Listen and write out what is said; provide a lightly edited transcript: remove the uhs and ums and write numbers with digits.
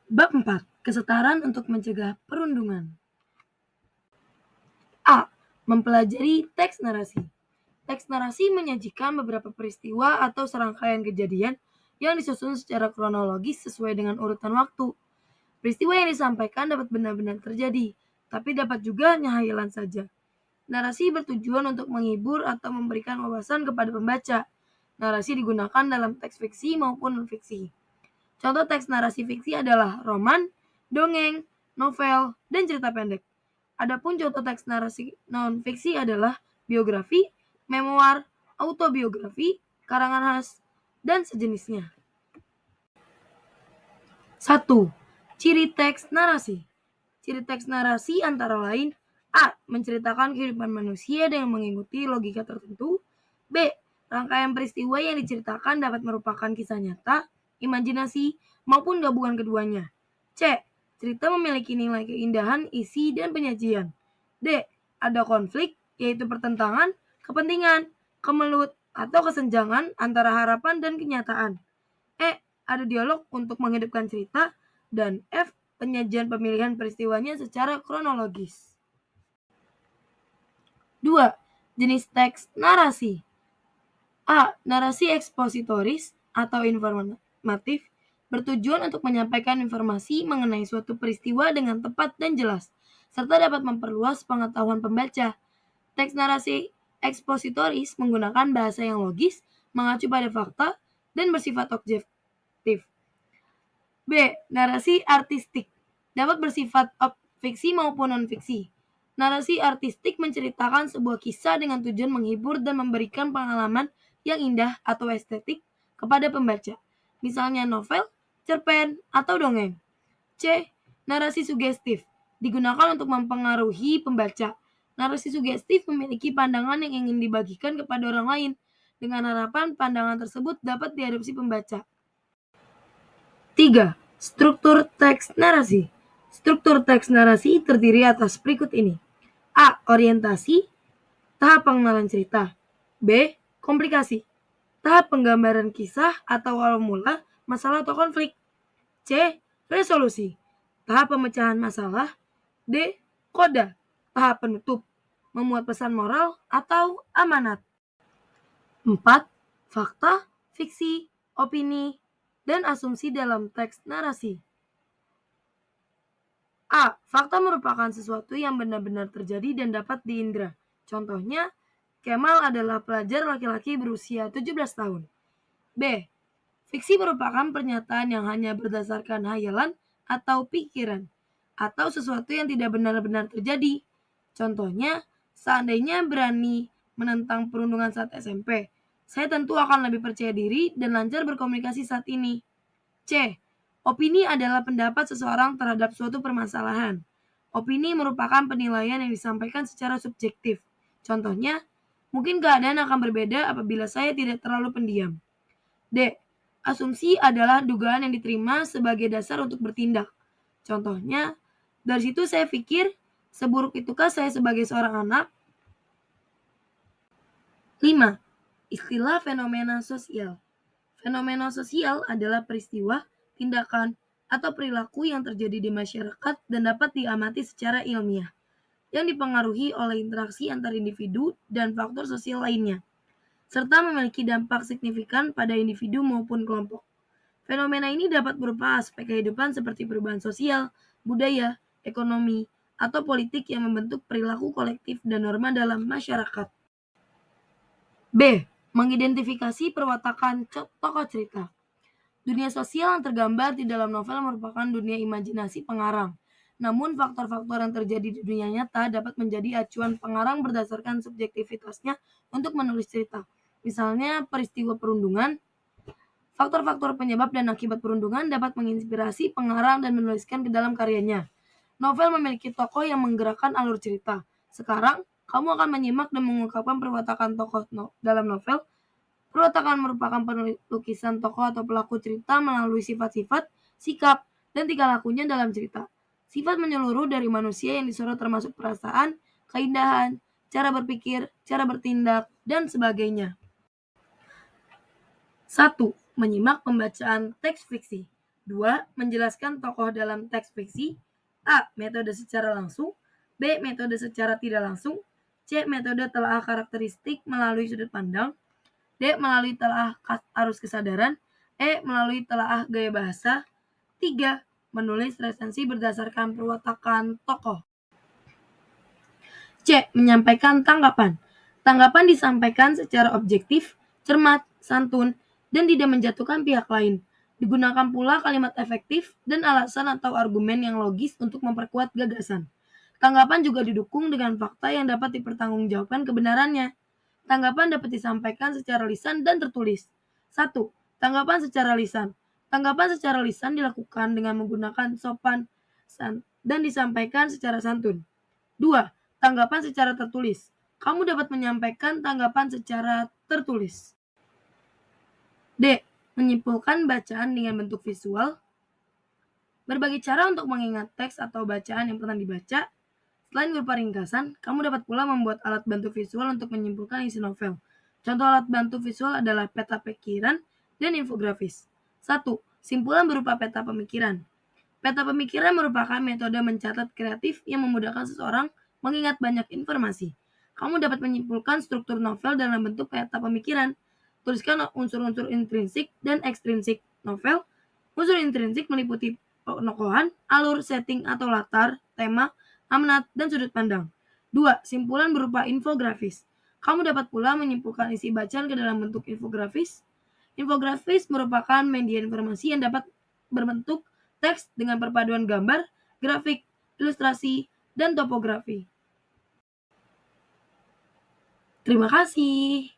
Bab 4. Kesetaraan untuk mencegah perundungan. A. Mempelajari teks narasi. Teks narasi menyajikan beberapa peristiwa atau serangkaian kejadian yang disusun secara kronologis sesuai dengan urutan waktu. Peristiwa yang disampaikan dapat benar-benar terjadi, tapi dapat juga hanya hayalan saja. Narasi bertujuan untuk menghibur atau memberikan wawasan kepada pembaca. Narasi digunakan dalam teks fiksi maupun non-fiksi. Contoh teks narasi fiksi adalah roman, dongeng, novel, dan cerita pendek. Adapun contoh teks narasi non-fiksi adalah biografi, memoir, autobiografi, karangan khas, dan sejenisnya. 1. Ciri teks narasi. Ciri teks narasi antara lain: A. Menceritakan kehidupan manusia dengan mengikuti logika tertentu. B. Rangkaian peristiwa yang diceritakan dapat merupakan kisah nyata, imajinasi, maupun gabungan keduanya. C. Cerita memiliki nilai keindahan, isi, dan penyajian. D. Ada konflik, yaitu pertentangan, kepentingan, kemelut, atau kesenjangan antara harapan dan kenyataan. E. Ada dialog untuk menghidupkan cerita. Dan F. Penyajian pemilihan peristiwanya secara kronologis. 2. Jenis teks narasi. A. Narasi ekspositoris atau informatif, bertujuan untuk menyampaikan informasi mengenai suatu peristiwa dengan tepat dan jelas, serta dapat memperluas pengetahuan pembaca. Teks narasi ekspositoris menggunakan bahasa yang logis, mengacu pada fakta, dan bersifat objektif. B. Narasi artistik, dapat bersifat fiksi maupun non-fiksi. Narasi artistik menceritakan sebuah kisah dengan tujuan menghibur dan memberikan pengalaman yang indah atau estetik kepada pembaca, misalnya novel, cerpen, atau dongeng. C. Narasi sugestif, digunakan untuk mempengaruhi pembaca. Narasi sugestif memiliki pandangan yang ingin dibagikan kepada orang lain, dengan harapan pandangan tersebut dapat diadopsi pembaca. 3. Struktur teks narasi. Struktur teks narasi terdiri atas berikut ini. A. Orientasi, tahap pengenalan cerita. B. Komplikasi, tahap penggambaran kisah atau awal mula masalah atau konflik. C. Resolusi, tahap pemecahan masalah. D. Koda, tahap penutup, memuat pesan moral atau amanat. 4. Fakta, fiksi, opini, dan asumsi dalam teks narasi. A. Fakta merupakan sesuatu yang benar-benar terjadi dan dapat diindra. Contohnya, Kemal adalah pelajar laki-laki berusia 17 tahun. B. Fiksi merupakan pernyataan yang hanya berdasarkan hayalan atau pikiran, atau sesuatu yang tidak benar-benar terjadi. Contohnya, seandainya berani menentang perundungan saat SMP, saya tentu akan lebih percaya diri dan lancar berkomunikasi saat ini. C. Opini adalah pendapat seseorang terhadap suatu permasalahan. Opini merupakan penilaian yang disampaikan secara subjektif. Contohnya, mungkin keadaan akan berbeda apabila saya tidak terlalu pendiam. D. Asumsi adalah dugaan yang diterima sebagai dasar untuk bertindak. Contohnya, dari situ saya pikir, seburuk itukah saya sebagai seorang anak? 5. Istilah fenomena sosial. Fenomena sosial adalah peristiwa, tindakan, atau perilaku yang terjadi di masyarakat dan dapat diamati secara ilmiah, yang dipengaruhi oleh interaksi antar individu dan faktor sosial lainnya, serta memiliki dampak signifikan pada individu maupun kelompok. Fenomena ini dapat berupa aspek kehidupan seperti perubahan sosial, budaya, ekonomi, atau politik yang membentuk perilaku kolektif dan norma dalam masyarakat. B. Mengidentifikasi perwatakan tokoh cerita. Dunia sosial yang tergambar di dalam novel merupakan dunia imajinasi pengarang. Namun faktor-faktor yang terjadi di dunia nyata dapat menjadi acuan pengarang berdasarkan subjektivitasnya untuk menulis cerita. Misalnya peristiwa perundungan. Faktor-faktor penyebab dan akibat perundungan dapat menginspirasi pengarang dan menuliskan ke dalam karyanya. Novel memiliki tokoh yang menggerakkan alur cerita. Sekarang, kamu akan menyimak dan mengungkapkan perwatakan tokoh dalam novel. Perwatakan merupakan pelukisan tokoh atau pelaku cerita melalui sifat-sifat, sikap, dan tingkah lakunya dalam cerita. Sifat menyeluruh dari manusia yang disorot termasuk perasaan, keindahan, cara berpikir, cara bertindak, dan sebagainya. 1. Menyimak pembacaan teks fiksi. 2. Menjelaskan tokoh dalam teks fiksi. A. Metode secara langsung. B. Metode secara tidak langsung. C. Metode telaah karakteristik melalui sudut pandang. D. Melalui telaah arus kesadaran. E. Melalui telaah gaya bahasa. 3. Menulis resensi berdasarkan perwatakan tokoh. C. Menyampaikan tanggapan. Tanggapan disampaikan secara objektif, cermat, santun, dan tidak menjatuhkan pihak lain. Digunakan pula kalimat efektif dan alasan atau argumen yang logis untuk memperkuat gagasan. Tanggapan juga didukung dengan fakta yang dapat dipertanggungjawabkan kebenarannya. Tanggapan dapat disampaikan secara lisan dan tertulis. 1. Tanggapan secara lisan. Tanggapan secara lisan dilakukan dengan menggunakan sopan dan disampaikan secara santun. 2. Tanggapan secara tertulis. Kamu dapat menyampaikan tanggapan secara tertulis. D. Menyimpulkan bacaan dengan bentuk visual. Berbagai cara untuk mengingat teks atau bacaan yang pernah dibaca. Selain berupa ringkasan, kamu dapat pula membuat alat bantu visual untuk menyimpulkan isi novel. Contoh alat bantu visual adalah peta pikiran dan infografis. 1. Simpulan berupa peta pemikiran. Peta pemikiran merupakan metode mencatat kreatif yang memudahkan seseorang mengingat banyak informasi. Kamu dapat menyimpulkan struktur novel dalam bentuk peta pemikiran. Tuliskan unsur-unsur intrinsik dan ekstrinsik novel. Unsur intrinsik meliputi penokohan, alur, setting atau latar, tema, amanat, dan sudut pandang. 2. Simpulan berupa infografis. Kamu dapat pula menyimpulkan isi bacaan ke dalam bentuk infografis. Infografis merupakan media informasi yang dapat berbentuk teks dengan perpaduan gambar, grafik, ilustrasi, dan topografi. Terima kasih.